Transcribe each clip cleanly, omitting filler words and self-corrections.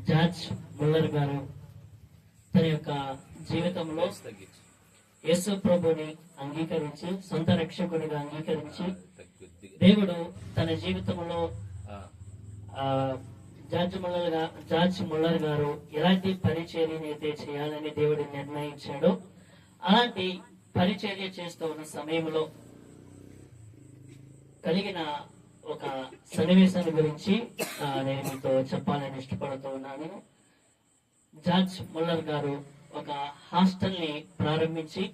George Muller గారు తన యొక్క జీవితంలో యేసు ప్రభుని అంగీకరించి సొంత రక్షకుడిగా అంగీకరించి దేవుడు తన జీవితంలో జార్జ్ ముల్లర్ గారు ఎలాంటి పరిచర్యని అయితే చేయాలని దేవుడు నిర్ణయించాడో అలాంటి పరిచర్య చేస్తూ ఉన్న సమయంలో కలిగిన ఒక సన్నివేశాన్ని గురించి నేను మీతో చెప్పాలని ఇష్టపడుతూ ఉన్నాను. జార్జ్ ముల్లర్ గారు ఒక హాస్టల్ ని ప్రారంభించి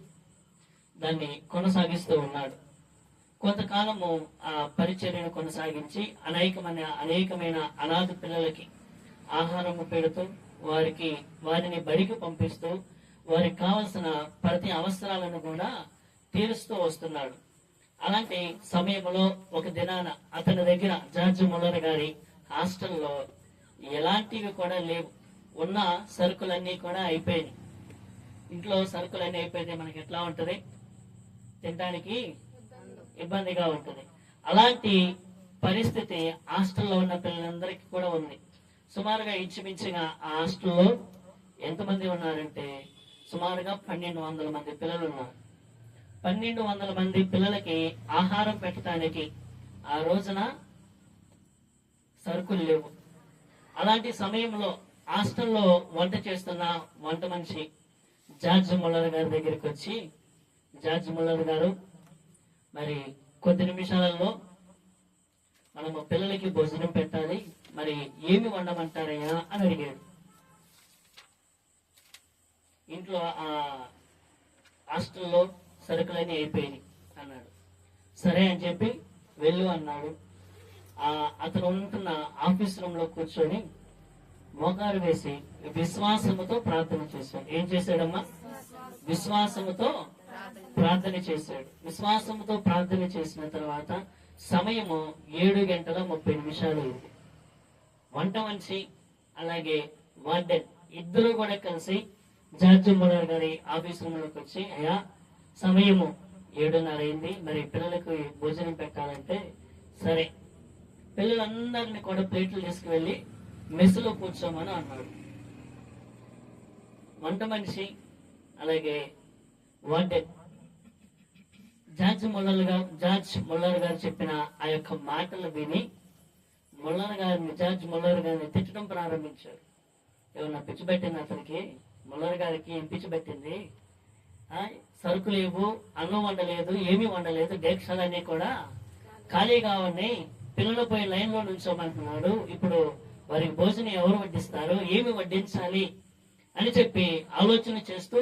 దాన్ని కొనసాగిస్తూ ఉన్నాడు. కొంతకాలము ఆ పరిచర్యను కొనసాగించి అనేకమైన అనాథ పిల్లలకి ఆహారము పెడుతూ వారిని బడికి పంపిస్తూ వారికి కావలసిన ప్రతి అవసరాలను కూడా తీరుస్తూ వస్తున్నాడు. అలాంటి సమయంలో ఒక దినాన అతని దగ్గర జార్జ్ ముల్లర్ గారి హాస్టల్లో ఎలాంటివి కూడా లేవు. ఉన్న సరుకులన్నీ కూడా అయిపోయినాయి. ఇంట్లో సరుకులన్నీ అయిపోతే మనకి ఎట్లా ఉంటది, తినడానికి ఇబ్బందిగా ఉంటుంది. అలాంటి పరిస్థితి హాస్టల్లో ఉన్న పిల్లలందరికీ కూడా ఉంది. సుమారుగా ఇంచుమించుగా ఆ హాస్టల్లో ఎంతమంది ఉన్నారంటే సుమారుగా 1200 మంది పిల్లలు ఉన్నారు. 1200 మంది పిల్లలకి ఆహారం పెట్టడానికి ఆ రోజున సరుకులు లేవు. అలాంటి సమయంలో హాస్టల్లో వంట చేస్తున్న వంట మనిషి జార్జ్ ముల్లర్ గారి దగ్గరికి వచ్చి, జార్జ్ ముల్లర్ గారు, మరి కొద్ది నిమిషాలలో మనము పిల్లలకి భోజనం పెట్టాలి, మరి ఏమి వండమంటారయ్యా అని అడిగాడు. ఇంట్లో ఆ హాస్టల్లో సరుకులన్నీ అయిపోయినాయి అన్నాడు. సరే అని చెప్పి వెళ్ళు అన్నాడు. అతను ఉంటున్న ఆఫీస్ రూమ్ లో కూర్చొని మోకారు వేసి విశ్వాసముతో ప్రార్థన చేశాడు. ఏం చేశాడమ్మా? విశ్వాసముతో ప్రార్థన చేశాడు. విశ్వాసముతో ప్రార్థన చేసిన తర్వాత సమయము 7:30 వంట మనిషి అలాగే వార్డెన్ ఇద్దరు కూడా కలిసి జార్జ్ ముల్లర్ గారి ఆఫీస్ రూమ్ లోకి వచ్చి, అయ్యా సమయము 7:30 అయింది, మరి పిల్లలకు భోజనం పెట్టాలంటే సరే పిల్లలందరినీ కూడా ప్లేట్లు తీసుకువెళ్ళి మెస్సులో కూర్చోమని అన్నాడు. వంట మనిషి అలాగే వార్డెన్ జార్జ్ ముల్లర్ గారు చెప్పిన ఆ యొక్క మాటలు విని జార్జ్ ముల్లర్ గారిని తిట్టడం ప్రారంభించారు. ఏమన్నా పిచ్చి పెట్టింది అతనికి? ముల్లర్ గారికి ఏం పిచ్చి పెట్టింది? సరుకు లేవు, అన్నం వండలేదు, ఏమీ వండలేదు, డేక్షలన్నీ కూడా ఖాళీగా ఉన్నాయి, పిల్లలు పోయి లైన్ లో నుంచోమంటున్నాడు, ఇప్పుడు వారికి భోజనం ఎవరు వడ్డిస్తారు, ఏమి వడ్డించాలి అని చెప్పి ఆలోచన చేస్తూ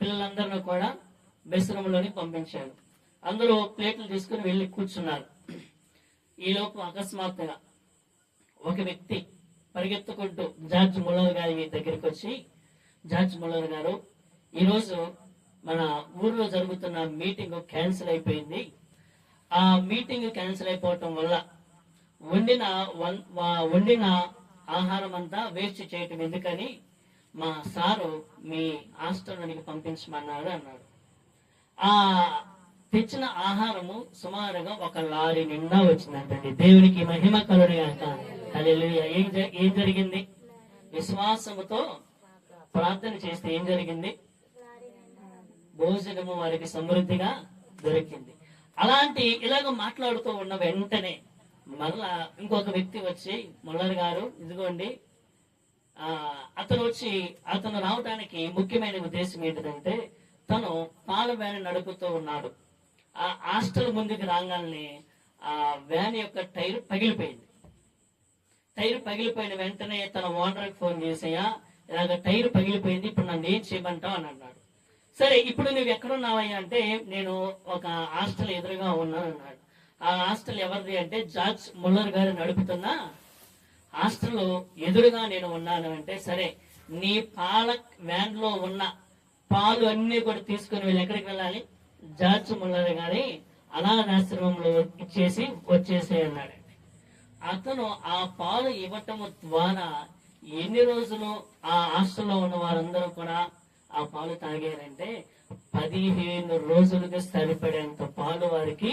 పిల్లలందరినీ కూడా మెస్ రూమ్ లోని పంపించాడు. అందరూ ప్లేట్లు తీసుకుని వెళ్ళి కూర్చున్నారు. ఈలోపు అకస్మాత్తుగా ఒక వ్యక్తి పరిగెత్తుకుంటూ జార్జ్ ముల్లర్ గారి దగ్గరికి వచ్చి, జార్జ్ ముల్లర్ గారు, ఈరోజు మన ఊర్లో జరుగుతున్న మీటింగ్ క్యాన్సిల్ అయిపోయింది. ఆ మీటింగ్ క్యాన్సిల్ అయిపోవటం వల్ల వండిన ఆహారం అంతా వేస్ట్ చేయటం ఎందుకని మా సారు మీ హాస్టల్లోనికి పంపించమన్నాడు అన్నాడు. ఆ తెచ్చిన ఆహారము సుమారుగా 1 లారీ నిండా వచ్చిందంటండి. దేవునికి మహిమ కలుగుగాక. హల్లెలూయా. ఏం జరిగింది? విశ్వాసముతో ప్రార్థన చేస్తే ఏం జరిగింది? భోజనము వారికి సమృద్ధిగా దొరికింది. ఇలాగ మాట్లాడుతూ ఉన్న వెంటనే మరలా ఇంకొక వ్యక్తి వచ్చి, ముల్లర్ గారు ఇదిగోండి, అతను రావడానికి ముఖ్యమైన ఉద్దేశం ఏంటంటే తను పాల వ్యాన్ నడుపుతూ ఉన్నాడు. ఆ హాస్టల్ ముందుకు రాగానే ఆ వ్యాన్ యొక్క టైర్ పగిలిపోయింది. టైర్ పగిలిపోయిన వెంటనే తన ఓనర్కి ఫోన్ చేసాయా, ఇలాగ టైర్ పగిలిపోయింది, ఇప్పుడు నన్ను ఏం చేయమంటావు అని అన్నాడు. సరే ఇప్పుడు నువ్వు ఎక్కడున్నావయ్యా అంటే నేను ఒక హాస్టల్ ఎదురుగా ఉన్నాను అన్నాడు. ఆ హాస్టల్ ఎవరిది అంటే జార్జ్ ముల్లర్ గారు నడుపుతున్న హాస్టల్ ఎదురుగా నేను ఉన్నాను అంటే, సరే నీ పాల వ్యాన్ లో ఉన్న పాలు అన్ని కూడా తీసుకుని వెళ్ళి ఎక్కడికి వెళ్ళాలి? జార్జ్ ముల్లర్ గారి అనాథాశ్రమంలో ఇచ్చేసి వచ్చేసే అన్నాడండి. అతను ఆ పాలు ఇవ్వటం ద్వారా ఎన్ని రోజులు ఆ హాస్టల్లో ఉన్న వారందరూ కూడా ఆ పాలు తాగారంటే 15 రోజులుగా సరిపడేంత పాలు వారికి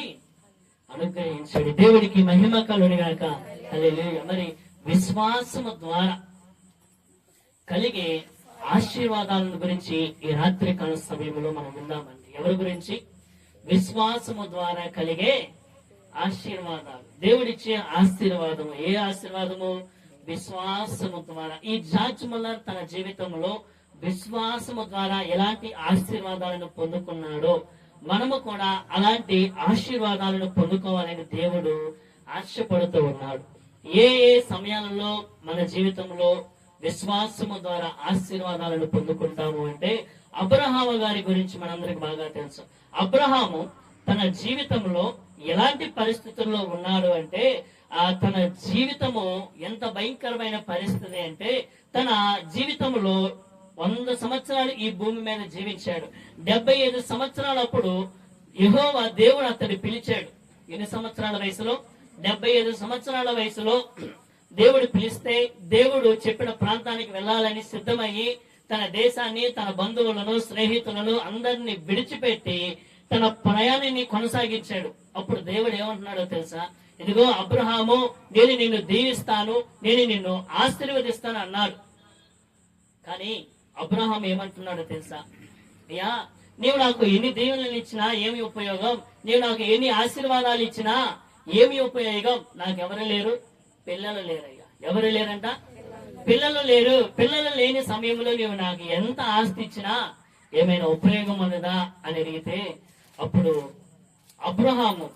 అనుగ్రహించాడు. దేవుడికి మహిమ కలుగుగాక. హల్లెలూయా. మరి విశ్వాసము ద్వారా కలిగే ఆశీర్వాదాలను గురించి ఈ రాత్రికాల సమయంలో మనం విందామండి. ఎవరి గురించి? విశ్వాసము ద్వారా కలిగే ఆశీర్వాదాలు. దేవుడిచ్చే ఆశీర్వాదము. ఏ ఆశీర్వాదము? విశ్వాసము ద్వారా. ఈ జార్జ్ ముల్లర్ తన జీవితంలో విశ్వాసము ద్వారా ఎలాంటి ఆశీర్వాదాలను పొందుకున్నాడో మనము కూడా అలాంటి ఆశీర్వాదాలను పొందుకోవాలని దేవుడు ఆశపడుతూ ఉన్నాడు. ఏ ఏ సమయాలలో మన జీవితంలో విశ్వాసము ద్వారా ఆశీర్వాదాలను పొందుకుంటాము అంటే, అబ్రహాము గారి గురించి మనందరికి బాగా తెలుసు. అబ్రహాము తన జీవితంలో ఎలాంటి పరిస్థితుల్లో ఉన్నాడు అంటే, తన జీవితము ఎంత భయంకరమైన పరిస్థితి అంటే, తన జీవితంలో 100 సంవత్సరాలు ఈ భూమి మీద జీవించాడు. 75 సంవత్సరాలప్పుడు యెహోవా దేవుడు అతన్ని పిలిచాడు. ఎన్ని సంవత్సరాల వయసులో? 75 సంవత్సరాల వయసులో దేవుడు పిలిస్తే, దేవుడు చెప్పిన ప్రాంతానికి వెళ్ళాలని సిద్ధమయ్యి తన దేశాన్ని, తన బంధువులను, స్నేహితులను అందరినీ విడిచిపెట్టి తన ప్రయాణాన్ని కొనసాగించాడు. అప్పుడు దేవుడు ఏమంటున్నాడో తెలుసా? ఇదిగో అబ్రహాము, నేను నిన్ను దీవిస్తాను, నేను నిన్ను ఆశీర్వదిస్తాను అన్నాడు. కానీ అబ్రహాం ఏమంటున్నాడో తెలుసా? అయ్యా, నీవు నాకు ఎన్ని దీవెనలు ఇచ్చినా ఏమి ఉపయోగం? నీవు నాకు ఎన్ని ఆశీర్వాదాలు ఇచ్చినా ఏమి ఉపయోగం? నాకెవరు లేరు, పిల్లలు లేరయ్యా. ఎవరు లేరంట? పిల్లలు లేరు. పిల్లలు లేని సమయంలో నీవు నాకు ఎంత ఆస్తి ఇచ్చినా ఏమైనా ఉపయోగం ఉన్నదా అని అడిగితే, అప్పుడు అబ్రహాము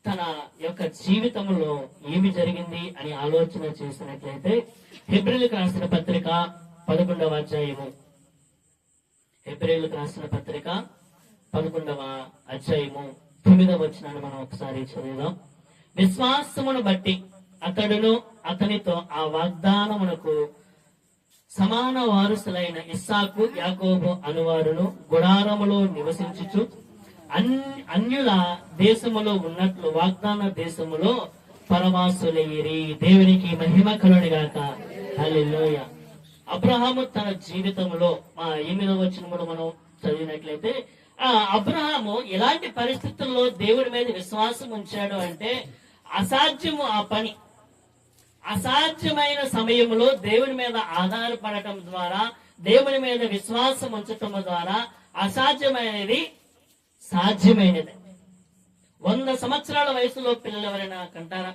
తన యొక్క జీవితంలో ఏమి జరిగింది అని ఆలోచన చేసినట్లయితే, హెబ్రీయులకు రాసిన పత్రిక 11వ అధ్యాయము, హెబ్రీయులకు రాసిన పత్రిక 11వ అధ్యాయము 9వ వచనాన్ని మనం ఒకసారి చదువుదాం. విశ్వాసమును బట్టి అతడును అతనితో ఆ వాగ్దానమునకు సమాన వారసులైన ఇస్సాకు, యాకోబు అనువారును గుడారములో నివసించుచు అన్యుల దేశములో ఉన్నట్లు వాగ్దాన దేశములో పరవాసులయ్యిరి. దేవునికి మహిమ కలుగునుగాక. హల్లెలూయా. అబ్రహాము తన జీవితంలో 8వ వచనములో మనం చదివినట్లయితే, అబ్రహాము ఎలాంటి పరిస్థితుల్లో దేవుడి మీద విశ్వాసం ఉంచాడు అంటే, అసాధ్యము ఆ పని. అసాధ్యమైన సమయంలో దేవుడి మీద ఆధారపడటం ద్వారా, దేవుడి మీద విశ్వాసం ఉంచటం ద్వారా అసాధ్యమైనది సాధ్యమైనది. 100 సంవత్సరాల వయసులో పిల్లలు ఎవరైనా కంటారా?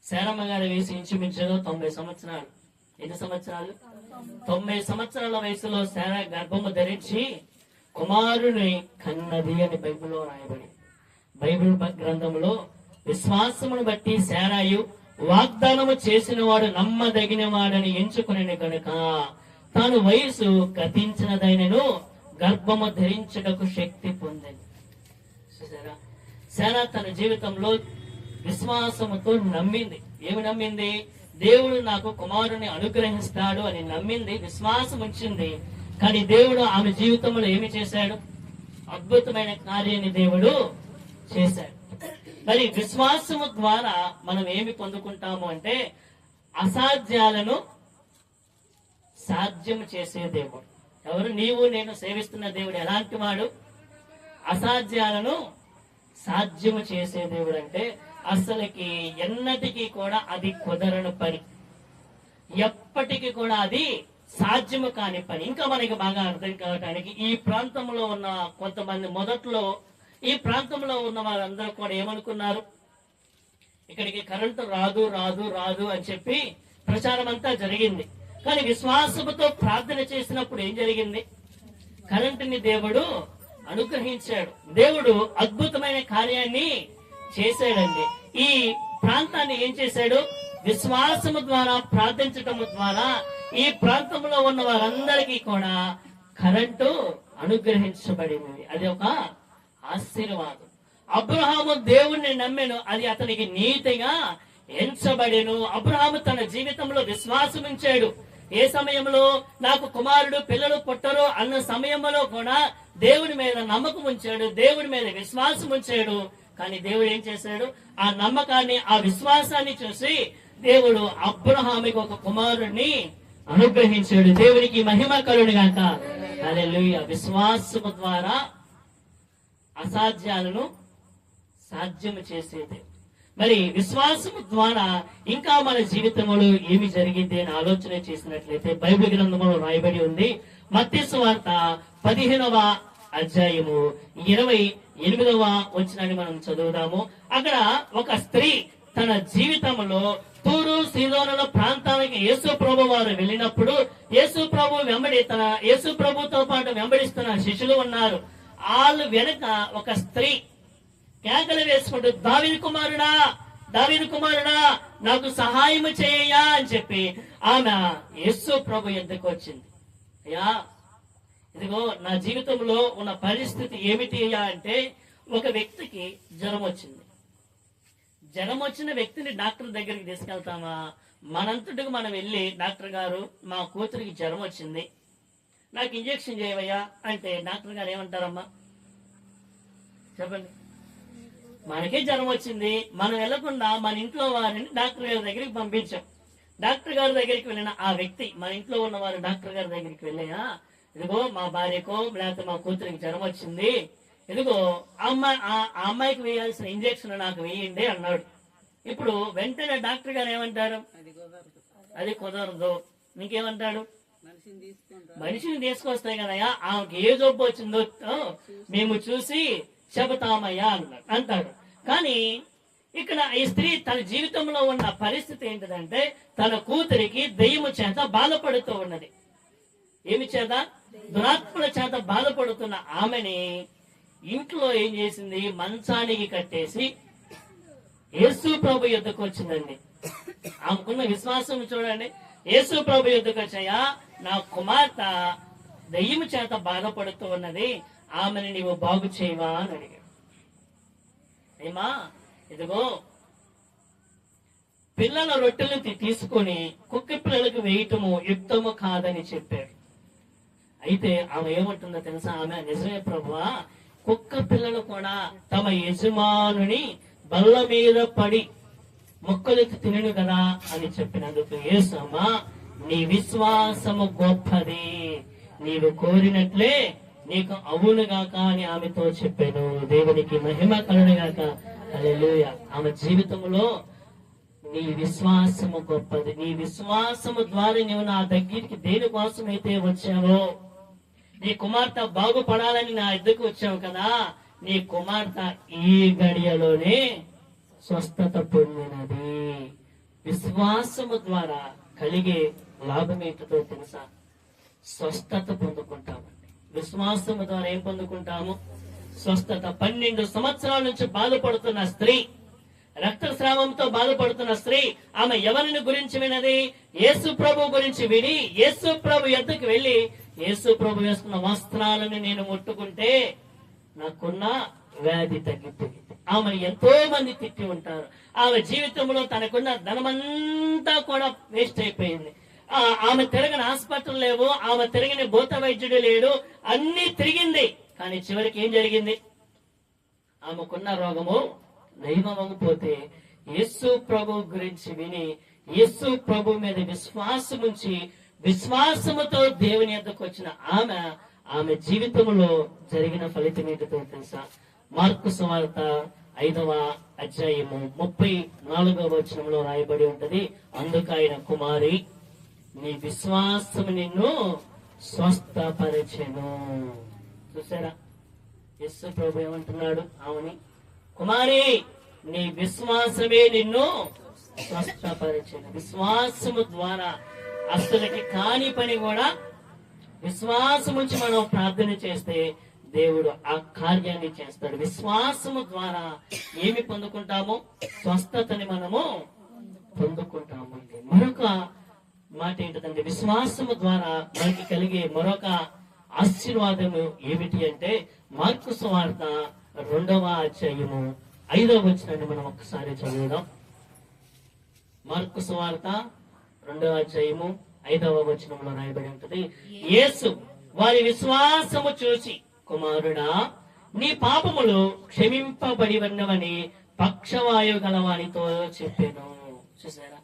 శారమ్మ గారి వయసు ఇంచుమించులో 90 సంవత్సరాలు. ఎన్ని సంవత్సరాలు? 90 సంవత్సరాల వయసులో శారా గర్భము ధరించి కుమారుని కన్నది అని బైబిల్లో రాయబడి, బైబిల్ గ్రంథంలో విశ్వాసమును బట్టి శారాయు వాగ్దానము చేసిన వాడు నమ్మదగిన వాడని ఎంచుకునే కనుక తాను వయసు గతించినదైనను గర్భము ధరించుటకు శక్తి పొందింది. చూసారా? శారా తన జీవితంలో విశ్వాసముతో నమ్మింది. ఏమి నమ్మింది? దేవుడు నాకు కుమారుని అనుగ్రహిస్తాడు అని నమ్మింది, విశ్వాసం ఉంచింది. కానీ దేవుడు ఆమె జీవితంలో ఏమి చేశాడు? అద్భుతమైన కార్యాన్ని దేవుడు చేశాడు. మరి విశ్వాసము ద్వారా మనం ఏమి పొందుకుంటాము అంటే, అసాధ్యాలను సాధ్యం చేసే దేవుడు. ఎవరు? నీవు నేను సేవిస్తున్న దేవుడు ఎలాంటి వాడు? అసాధ్యాలను సాధ్యము చేసే దేవుడు. అంటే అసలుకి ఎన్నటికీ కూడా అది కుదరని పని, ఎప్పటికీ కూడా అది సాధ్యము కాని పని. ఇంకా మనకి బాగా అర్థం కావటానికి, ఈ ప్రాంతంలో ఉన్న కొంతమంది మొదట్లో ఈ ప్రాంతంలో ఉన్న వారందరూ కూడా ఏమనుకున్నారు? ఇక్కడికి కరెంటు రాదు రాదు రాదు అని చెప్పి ప్రచారం అంతా జరిగింది. కానీ విశ్వాసముతో ప్రార్థన చేసినప్పుడు ఏం జరిగింది? కరెంటుని దేవుడు అనుగ్రహించాడు. దేవుడు అద్భుతమైన కార్యాన్ని చేశాడండి. ఈ ప్రాంతాన్ని ఏం చేశాడు? విశ్వాసము ద్వారా ప్రార్థించటం ద్వారా ఈ ప్రాంతంలో ఉన్న వారందరికీ కూడా కరెంటు అనుగ్రహించబడింది. అది ఒక ఆశీర్వాదం. అబ్రహాము దేవుణ్ణి నమ్మెను, అది అతనికి నీతిగా ఎంచబడెను. అబ్రహాము తన జీవితంలో విశ్వాసం ఉంచాడు. ఏ సమయంలో? నాకు కుమారుడు పిల్లలు పుట్టరు అన్న సమయంలో కూడా దేవుడి మీద నమ్మకం ఉంచాడు, దేవుడి మీద విశ్వాసం ఉంచాడు. కానీ దేవుడు ఏం చేశాడు? ఆ నమ్మకాన్ని, ఆ విశ్వాసాన్ని చూసి దేవుడు అబ్రహాముకి ఒక కుమారుడిని అనుగ్రహించాడు. దేవునికి మహిమ కలుగునుగాక. హల్లెలూయా. విశ్వాసము ద్వారా అసాధ్యాలను సాధ్యము చేసేది. మరి విశ్వాసము ద్వారా ఇంకా మన జీవితంలో ఏమి జరిగింది అని ఆలోచన చేసినట్లయితే బైబిల్ గ్రంథంలో రాయబడి ఉంది. మత్తయి సువార్త 15వ అధ్యాయము 28వ వచనాన్ని మనం చదువుదాము. అక్కడ ఒక స్త్రీ తన జీవితంలో తూరు సీదోనుల ప్రాంతానికి యేసు ప్రభు వారు వెళ్ళినప్పుడు యేసు ప్రభుతో పాటు వెంబడిస్తున్న శిష్యులు ఉన్నారు. వాళ్ళు వెనుక ఒక స్త్రీ కేకలు వేసుకుంటూ దావీదు కుమారుడా నాకు సహాయం చేయయ్యా అని చెప్పి ఆమె యేసు ప్రభు ఎద్దకు వచ్చింది. అయ్యా, ఇదిగో నా జీవితంలో ఉన్న పరిస్థితి ఏమిటి అయ్యా అంటే, ఒక వ్యక్తికి జ్వరం వచ్చింది. జ్వరం వచ్చిన వ్యక్తిని డాక్టర్ దగ్గరికి తీసుకెళ్తామా? మనంతటికి మనం వెళ్ళి, డాక్టర్ గారు మా కూతురికి జ్వరం వచ్చింది, నాకు ఇంజెక్షన్ చేయవయ్యా అంటే డాక్టర్ గారు ఏమంటారమ్మా చెప్పండి? మనకే జ్వరం వచ్చింది, మనం వెళ్లకుండా మన ఇంట్లో వారిని డాక్టర్ గారి దగ్గరికి పంపించాం. డాక్టర్ గారి దగ్గరికి వెళ్ళిన ఆ వ్యక్తి, మన ఇంట్లో ఉన్న వారు డాక్టర్ గారి దగ్గరికి వెళ్ళాయా, ఇదిగో మా భార్యకో లేకపోతే మా కూతురికి జ్వరం వచ్చింది, ఇదిగో ఆ అమ్మాయికి వేయాల్సిన ఇంజెక్షన్ నాకు వేయండి అన్నాడు. ఇప్పుడు వెంటనే డాక్టర్ గారు ఏమంటారు? అది కుదరదు. నీకేమంటాడు? మనిషిని తీసుకొస్తాయి కదయ్యా, ఆమెకి ఏ జబ్బు వచ్చిందో మేము చూసి చెబుతామయ్యా అంటాడు. కానీ ఇక్కడ ఈ స్త్రీ తన జీవితంలో ఉన్న పరిస్థితి ఏంటిదంటే, తన కూతురికి దెయ్యము చేత బాధపడుతూ ఉన్నది. ఏమి చేత? దురాత్మల చేత బాధపడుతున్న ఆమెని ఇంట్లో ఏం చేసింది? మంచానికి కట్టేసి యేసు ప్రభు యుద్ధకు వచ్చిందండి. ఆమెకున్న విశ్వాసం చూడండి. యేసు ప్రభు యుద్ధకు వచ్చాయా, నా కుమార్తె దెయ్యము చేత బాధపడుతూ ఉన్నది, ఆమెను నీవు బాగు చేయవా అని అడిగాడు. ఏమా, ఇదిగో పిల్లల రొట్టెలను తీసుకొని కుక్క పిల్లలకు వేయటము యుక్తము కాదని చెప్పాడు. అయితే ఆమె ఏమంటుందో తెలుసా? ఆమె నిజమే ప్రభువా, కుక్క పిల్లలు కూడా తమ యజమానుని బల్ల మీద పడి మొక్కలెత్తి తినను కదా అని చెప్పినందుకు యేసమ్మా, నీ విశ్వాసము గొప్పది, నీవు కోరినట్లే నీకు అవునుగాక అని ఆమెతో చెప్పాను. దేవునికి మహిమ కలుగునుగాక. హల్లెలూయా. ఆమె జీవితంలో నీ విశ్వాసము గొప్పది. నీ విశ్వాసము ద్వారా నీవు నా దగ్గరికి దేనికోసం అయితే వచ్చావో, నీ కుమార్తె బాగుపడాలని నా ఎద్దుకు వచ్చావు కదా, నీ కుమార్తె ఈ గడియలోనే స్వస్థత పొందినది. విశ్వాసము ద్వారా కలిగే లాభం ఏంటో తెలుసా? స్వస్థత పొందుకుంటామండి. విశ్వాసము ద్వారా ఏం పొందుకుంటాము? స్వస్థత. 12 సంవత్సరాల నుంచి బాధపడుతున్న స్త్రీ, రక్తస్రావంతో బాధపడుతున్న స్త్రీ, ఆమె ఎవరిని గురించి వినది? యేసు ప్రభు గురించి విని యేసు ప్రభు యొద్దకు వెళ్లి, యేసు ప్రభు వేసుకున్న వస్త్రాలను నేను ముట్టుకుంటే నాకున్న వ్యాధి తగ్గిపోయింది. ఆమెను ఎంతో మంది తిట్టి ఉంటారు. ఆమె జీవితంలో తనకున్న ధనమంతా కూడా వేస్ట్ అయిపోయింది. ఆమె తిరగని హాస్పిటల్ లేవు, ఆమె తిరగని భూత వైద్యుడు లేడు, అన్ని తిరిగింది. కానీ చివరికి ఏం జరిగింది? ఆమెకున్న రోగము నయమవకపోతే యేసు ప్రభు గురించి విని యేసు ప్రభు మీద విశ్వాసం ఉంచి విశ్వాసముతో దేవుని యొద్దకు వచ్చిన ఆమె జీవితంలో జరిగిన ఫలితం ఏంటో తెలుసా? మార్కు సువార్త 5వ అధ్యాయము 34వ వచనంలో రాయబడి ఉంటది. అందుకు ఆయన, కుమారి, నీ విశ్వాసము నిన్ను స్వస్థపరచెను. చూసారా? యేసు ప్రభు ఏమంటున్నాడు ఆమెని? కుమారి, నీ విశ్వాసమే నిన్ను స్వస్థపరచెను. విశ్వాసము ద్వారా అసలుకి కాని పని కూడా విశ్వాసం ఉంచి మనం ప్రార్థన చేస్తే దేవుడు ఆ కార్యాన్ని చేస్తాడు. విశ్వాసము ద్వారా ఏమి పొందుకుంటాము? స్వస్థతని మనము పొందుకుంటాము. మరొక మాట ఏంటంటే, విశ్వాసము ద్వారా మనకి కలిగే మరొక ఆశీర్వాదము ఏమిటి అంటే, మార్కు సువార్త 2వ అధ్యాయము 5వ వచనాన్ని మనం ఒకసారి చదువుదాం. మార్కు సువార్త 2వ అధ్యాయము 5వ వచనంలో రాయబడి ఉంటది. యేసు వారి విశ్వాసము చూసి, కుమారుడా, నీ పాపములు క్షమింపబడి ఉన్నవని పక్షవాయువు గలవానితో చెప్పాను. చూసారా?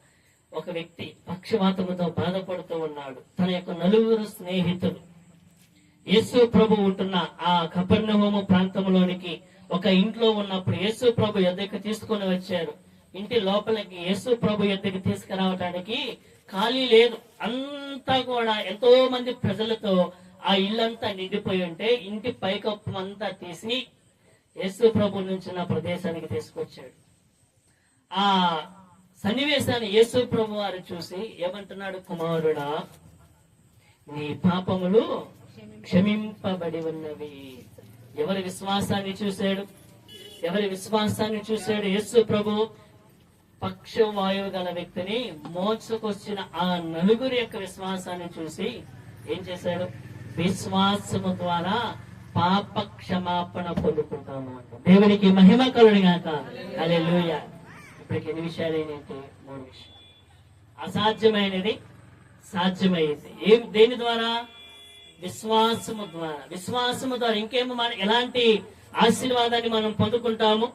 ఒక వ్యక్తి పక్షవాతముతో బాధపడుతూ ఉన్నాడు. తన యొక్క 9 స్నేహితులు యేసు ప్రభు ఉంటున్న ఆ కపెర్నహూము ప్రాంతంలోనికి ఒక ఇంట్లో ఉన్నప్పుడు యేసు ప్రభు యొద్దకు తీసుకొని వచ్చారు. ఇంటి లోపలికి యేసు ప్రభు యొద్దకు తీసుకురావడానికి ఖాళీ లేదు. అంతా కూడా ఎంతో మంది ప్రజలతో ఆ ఇల్లంతా నిండిపోయి ఉంటే ఇంటి పైకప్పు అంతా తీసి యేసు ప్రభు నుంచి నా ప్రదేశానికి తీసుకొచ్చాడు. ఆ సన్నివేశాన్ని యేసు ప్రభు వారు చూసి ఏమంటున్నాడు, కుమారుడా నీ పాపములు క్షమింపబడి ఉన్నవి. ఎవరి విశ్వాసాన్ని చూశాడు? ఎవరి విశ్వాసాన్ని చూశాడు యేసు ప్రభు? పక్షవాయువు గల వ్యక్తిని మోసుకొచ్చిన ఆ నలుగురి యొక్క విశ్వాసాన్ని చూసి ఏం చేశాడు? విశ్వాసము ద్వారా పాప క్షమాపణ పొందుకుంటాము అంట. దేవునికి మహిమ కలుగుగాక. హల్లెలూయా. ఇప్పటికి ఎన్ని విషయాలు ఏంటంటే 3 విషయాలు. అసాధ్యమైనది సాధ్యమైంది. దేని ద్వారా? విశ్వాసము ద్వారా. విశ్వాసము ద్వారా ఇంకేమో మనం ఎలాంటి ఆశీర్వాదాన్ని మనం పొందుకుంటాము?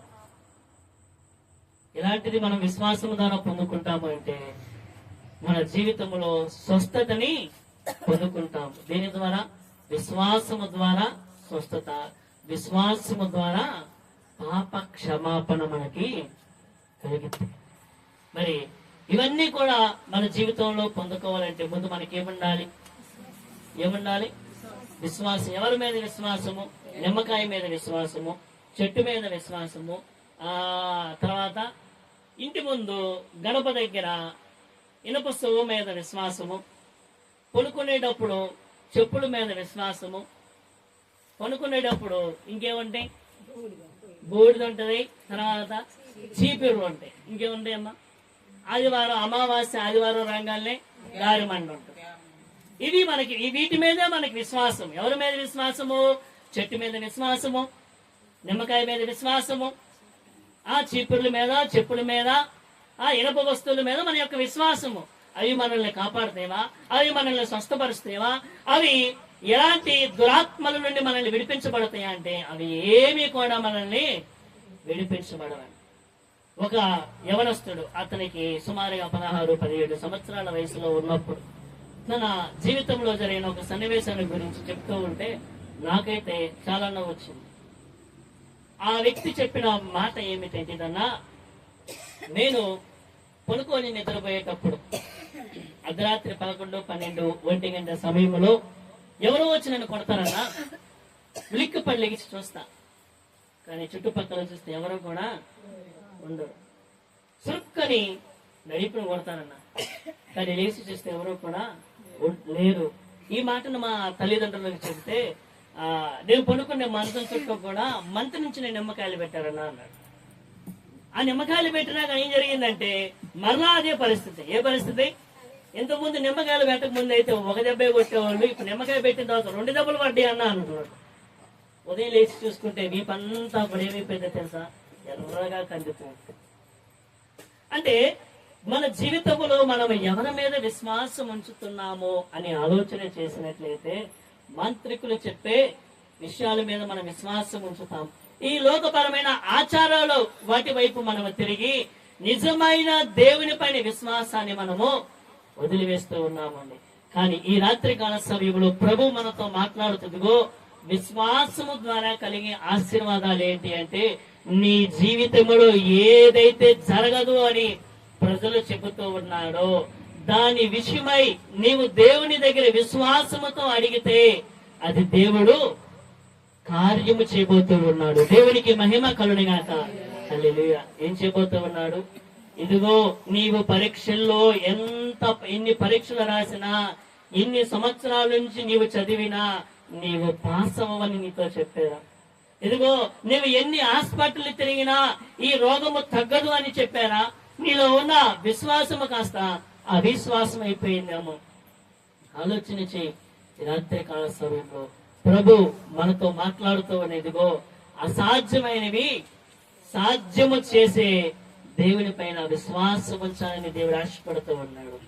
ఎలాంటిది మనం విశ్వాసము ద్వారా పొందుకుంటాము అంటే మన జీవితంలో స్వస్థతని పొందుకుంటాము. దేని ద్వారా? విశ్వాసము ద్వారా స్వస్థత, విశ్వాసము ద్వారా పాప క్షమాపణ మనకి కలిగింది. మరి ఇవన్నీ కూడా మన జీవితంలో పొందుకోవాలంటే ముందు మనకి ఏముండాలి? విశ్వాసం. ఎవరి మీద విశ్వాసము? నిమ్మకాయ మీద విశ్వాసము, చెట్టు మీద విశ్వాసము, తర్వాత ఇంటి ముందు గడప దగ్గర ఇనుప స్టవ్ మీద విశ్వాసము, పడుకునేటప్పుడు చెప్పుల మీద విశ్వాసము, పడుకునేటప్పుడు ఇంకేముంటాయి? బూడిద ఉంటది, తర్వాత చీపిర్లు ఉంటాయి, ఇంకేముంటాయి అమ్మా? ఆదివారం అమావాస్య ఆదివారం రంగాల్నే గారిమండ ఉంటుంది. ఇది మనకి వీటి మీదే మనకి విశ్వాసం. ఎవరి మీద విశ్వాసము? చెట్టు మీద విశ్వాసము, నిమ్మకాయ మీద విశ్వాసము, ఆ చీపుర్ల మీద, చెప్పుల మీద, ఆ ఇనప వస్తువుల మీద మన యొక్క విశ్వాసము. అవి మనల్ని కాపాడుతావా? అవి మనల్ని స్వస్థపరుస్తావా? అవి ఎలాంటి దురాత్మల నుండి మనల్ని విడిపించబడతాయా అంటే అవి ఏమీ కూడా మనల్ని విడిపించబడవని. ఒక యవనస్తుడు, అతనికి సుమారుగా 16-17 సంవత్సరాల వయసులో ఉన్నప్పుడు తన జీవితంలో జరిగిన ఒక సన్నివేశాన్ని గురించి చెప్తూ ఉంటే నాకైతే చాలా నవ్వు వచ్చింది. ఆ వ్యక్తి చెప్పిన మాట ఏమిటంటే, ఇదన్నా నేను పనుకొని నిద్రపోయేటప్పుడు అర్ధరాత్రి 11, 12, 1 గంట సమయంలో ఎవరో వచ్చి నన్ను కొడతారన్నా ఉలిక్కిపడి లెగిసి చూస్తా. కానీ చుట్టుపక్కల చూస్తే ఎవరు కూడా ఉండరు. సురుక్కని నడిపును కొడతారన్నా, కానీ లేచి చూస్తే ఎవరు కూడా లేరు. ఈ మాటను మా తల్లిదండ్రులకు చెబితే నేను పనుకునే మంచం చుట్టూ కూడా మంత నుంచి నేను నిమ్మకాయలు పెట్టారన్నా అన్నాడు. ఆ నిమ్మకాయలు పెట్టినాక ఏం జరిగిందంటే మరలా అదే పరిస్థితి. ఏ పరిస్థితి? ఇంతకుముందు నిమ్మకాయలు పెట్టక ముందు అయితే ఒక దెబ్బే కొట్టేవాళ్ళు, ఇప్పుడు నిమ్మకాయ పెట్టిన తర్వాత 2 దెబ్బలు పడ్డాయి అన్నా అంటున్నాడు. ఉదయం లేచి చూసుకుంటే వీపంతా కూడా ఏమైపోయిందో తెలుసా? ఎర్రగా కందిపోయింది. అంటే మన జీవితంలో మనం ఎవరి మీద విశ్వాసం ఉంచుతున్నామో అని ఆలోచన చేసినట్లయితే మాంత్రికులు చెప్పే విషయాల మీద మనం విశ్వాసం ఉంచుతాం. ఈ లోకపరమైన ఆచారాలు వాటి వైపు మనము తిరిగి నిజమైన దేవుని పైన విశ్వాసాన్ని మనము వదిలివేస్తూ ఉన్నామండి. కానీ ఈ రాత్రి కాల సమయంలో ప్రభు మనతో మాట్లాడుతుందిగో, విశ్వాసము ద్వారా కలిగే ఆశీర్వాదాలు ఏంటి అంటే నీ జీవితంలో ఏదైతే జరగదు అని ప్రజలు చెబుతూ ఉన్నాడో దాని విషయమై నీవు దేవుని దగ్గర విశ్వాసముతో అడిగితే అది దేవుడు కార్యము చేయబోతూ ఉన్నాడు. దేవునికి మహిమ కలుగుగాక. హల్లెలూయా. ఏం చేయబోతూ ఉన్నాడు? ఇదిగో నీవు పరీక్షల్లో ఎన్ని పరీక్షలు రాసినా, ఎన్ని సంవత్సరాల నుంచి నీవు చదివినా నీవు పాస్ అవ్వని నీతో చెప్పారా? ఇదిగో నువ్వు ఎన్ని హాస్పిటల్ తిరిగినా ఈ రోగము తగ్గదు అని చెప్పారా? నీలో ఉన్న విశ్వాసము కాస్త అవిశ్వాసం అయిపోయిందేమో. ఆలోచన చేయి. రాత్రి కాల సమయంలో ప్రభు మనతో మాట్లాడుతూ అనేదిగో అసాధ్యమైనవి సాధ్యము చేసే దేవుని పైన విశ్వాసం ఉంచాలని దేవుడు ఆశపడుతూ ఉన్నాడు.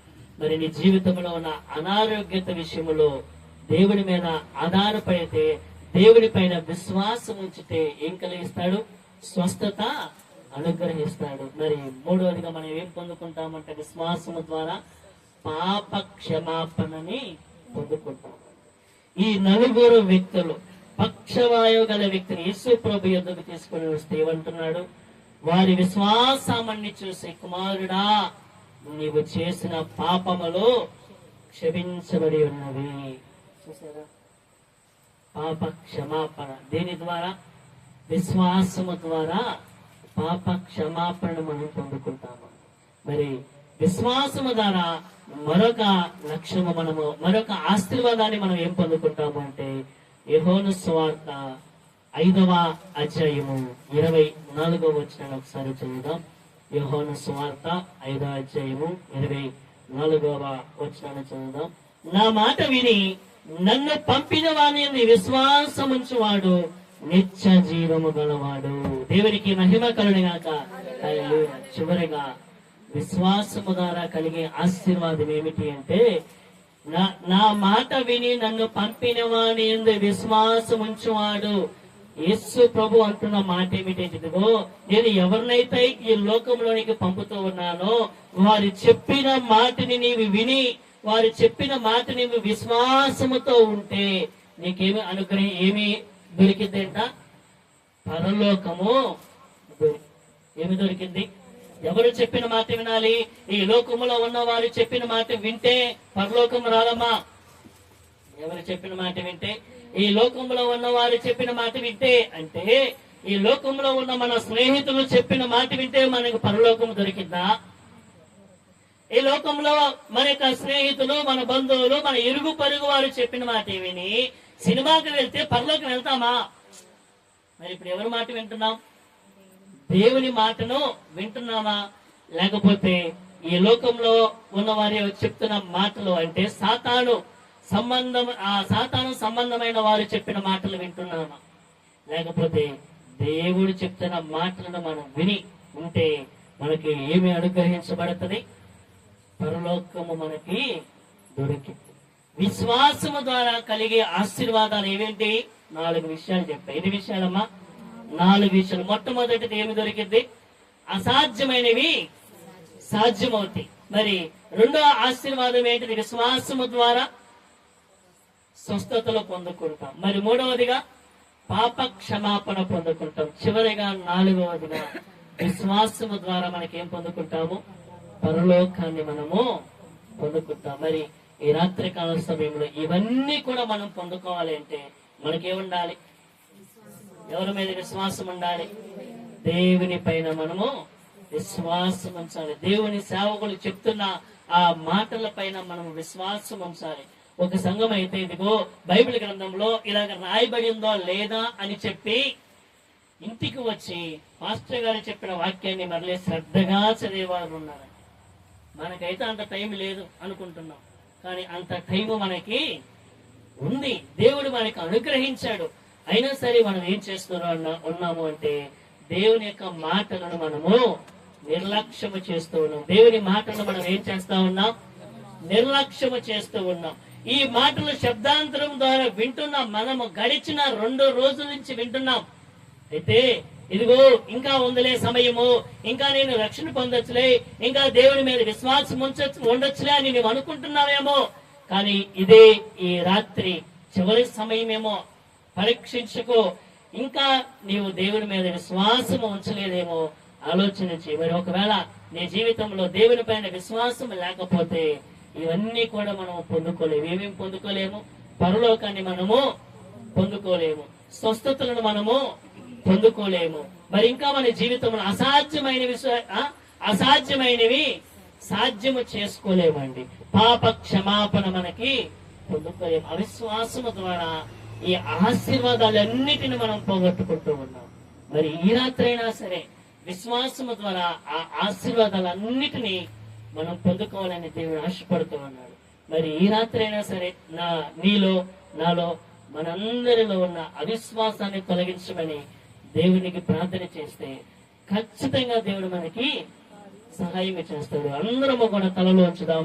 మరి నీ జీవితంలో ఉన్న అనారోగ్యత విషయంలో దేవుని మీద ఆధారపడితే, దేవుని పైన విశ్వాసం ఉంచితే ఏం కలిగిస్తాడు? స్వస్థత అనుగ్రహిస్తాడు. మరి 3వదిగా మనం ఏం పొందుకుంటామంటే విశ్వాసము ద్వారా పాప క్షమాపణని పొందుకుంటాం. ఈ 4 వ్యక్తులు పక్షవాయువు గల వ్యక్తిని యేసు ప్రభు యొద్దకు తీసుకొని వస్తే ఏమంటున్నాడు? వారి విశ్వాసామన్ని చూసి, కుమారుడా నీవు చేసిన పాపములు క్షమించబడి ఉన్నవి. చూసారా, పాప క్షమాపణ. దేని ద్వారా? విశ్వాసము ద్వారా పాప క్షమాపణను మనం పొందుకుంటాము. మరి విశ్వాసము ద్వారా మరొక లక్ష్యము, మరొక ఆశీర్వాదాన్ని మనం ఏం పొందుకుంటాము అంటే, యోహాను సువార్త 5వ అధ్యాయము 24వ వచనాన్ని ఒకసారి చదువుదాం. యోహాను సువార్త 5వ అధ్యాయము 24వ వచనాన్ని చదువుదాం. నా మాట విని నన్ను పంపిన వాని విశ్వాసముంచువాడు నిత్య జీవము గలవాడు. దేవునికి మహిమ కలుగుగాక. హల్లెలూయా. చివరిగా విశ్వాసము ద్వారా కలిగే ఆశీర్వాదం ఏమిటి అంటే, నా మాట విని నన్ను పంపిన వాని యందు విశ్వాసముంచువాడు. యేసు ప్రభు అంటున్న మాట ఏమిటంటే, ఇదిగో నేను ఎవరినైతే ఈ లోకంలోనికి పంపుతూ ఉన్నానో వారు చెప్పిన మాటని నీవు విని, వారు చెప్పిన మాట నీవు విశ్వాసముతో ఉంటే నీకేమి అనుగ్రహం ఏమి దొరికిందంట? పరలోకము. ఏమి దొరికింది? ఎవరు చెప్పిన మాట వినాలి? ఈ లోకములో ఉన్న వారు చెప్పిన మాట వింటే పరలోకము రాదమ్మా. ఎవరు చెప్పిన మాట వింటే? ఈ లోకంలో ఉన్న వారు చెప్పిన మాట వింటే, అంటే ఈ లోకంలో ఉన్న మన స్నేహితులు చెప్పిన మాట వింటే మనకు పరలోకము దొరికిందా? ఈ లోకంలో మన యొక్క స్నేహితులు, మన బంధువులు, మన ఇరుగు పొరుగు వారు చెప్పిన మాట విని సినిమాకి వెళ్తే పరలోకం వెళ్తామా? మరి ఇప్పుడు ఎవరి మాట వింటున్నాం? దేవుని మాటను వింటున్నామా? లేకపోతే ఈ లోకంలో ఉన్న వారి చెప్తున్న మాటలు, అంటే సాతాను సంబంధమైన వారు చెప్పిన మాటలు వింటున్నామా? లేకపోతే దేవుడు చెప్తున్న మాటలను మనం విని ఉంటే మనకి ఏమి అనుగ్రహించబడుతుంది? పరలోకము మనకి దొరికింది. విశ్వాసము ద్వారా కలిగే ఆశీర్వాదాలు ఏవేంటి? 4 విషయాలు చెప్పాయి. 5 విషయాలమ్మా? 4 విషయాలు. మొట్టమొదటిది ఏమి దొరికింది? అసాధ్యమైనవి సాధ్యమవుతాయి. మరి రెండో ఆశీర్వాదం ఏంటిది? విశ్వాసము ద్వారా స్వస్థతలు పొందుకుంటాం. మరి మూడవదిగా పాప క్షమాపణ పొందుకుంటాం. చివరిగా 4వదిగా విశ్వాసము ద్వారా మనకేం పొందుకుంటాము? పరలోకాన్ని మనము పొందుకుంటాం. మరి ఈ రాత్రికాల సమయంలో ఇవన్నీ కూడా మనం పొందుకోవాలి అంటే మనకేముండాలి? ఎవరి మీద విశ్వాసం ఉండాలి? దేవుని పైన మనము విశ్వాసం ఉంచాలి. దేవుని సేవకులు చెప్తున్న ఆ మాటల పైన మనం విశ్వాసం ఉంచాలి. ఒక సంఘం అయితే ఇదిగో బైబిల్ గ్రంథంలో ఇలాగ రాయబడిందో లేదా అని చెప్పి ఇంటికి వచ్చి మాస్టర్ గారు చెప్పిన వాక్యాన్ని మరలే శ్రద్ధగా చదివేవారు ఉన్నారు. మనకైతే అంత టైం లేదు అనుకుంటున్నాం, కానీ అంత టైం మనకి ఉంది. దేవుడు మనకి అనుగ్రహించాడు. అయినా సరే మనం ఏం ఉన్నాము అంటే దేవుని యొక్క మాటలను మనము నిర్లక్ష్యము చేస్తూ ఉన్నాం. దేవుని మాటలను మనం ఏం చేస్తా ఉన్నాం? నిర్లక్ష్యము చేస్తూ ఉన్నాం. ఈ మాటలు శబ్దాంతరం ద్వారా వింటున్నాం. మనము గడిచిన 2 రోజుల నుంచి వింటున్నాం. అయితే ఇదిగో ఇంకా ఉందలే సమయము, ఇంకా నేను రక్షణ పొందొచ్చులే, ఇంకా దేవుని మీద విశ్వాసం ఉండొచ్చులే అని నువ్వు అనుకుంటున్నావేమో. కానీ ఇదే ఈ రాత్రి చివరి సమయమేమో. పరీక్షించుకో. ఇంకా నీవు దేవుని మీద విశ్వాసం ఉంచలేదేమో ఆలోచన చేయి. మరి ఒకవేళ నీ జీవితంలో దేవుని పైన విశ్వాసం లేకపోతే ఇవన్నీ కూడా మనం పొందుకోలేము. ఏమేమి పొందుకోలేము? పరలోకాన్ని మనము పొందుకోలేము, స్వస్థతలను మనము పొందుకోలేము. మరి ఇంకా మన జీవితంలో అసాధ్యమైనవి సాధ్యము చేసుకోలేమండి. పాప క్షమాపణ మనకి పొందుకోలేము. అవిశ్వాసము ద్వారా ఈ ఆశీర్వాదాలన్నిటిని మనం పోగొట్టుకుంటూ ఉన్నాం. మరి ఈ రాత్రి అయినా సరే విశ్వాసము ద్వారా ఆ ఆశీర్వాదాలన్నిటినీ మనం పొందుకోవాలని దేవుడు ఆశపడుతూ ఉన్నాడు. మరి ఈ రాత్రి అయినా సరే నీలో నాలో మనందరిలో ఉన్న అవిశ్వాసాన్ని తొలగించమని దేవునికి ప్రార్థన చేస్తే ఖచ్చితంగా దేవుడు మనకి సహాయం చేస్తాడు. అందరము కూడా తలలో ఉంచుదాం.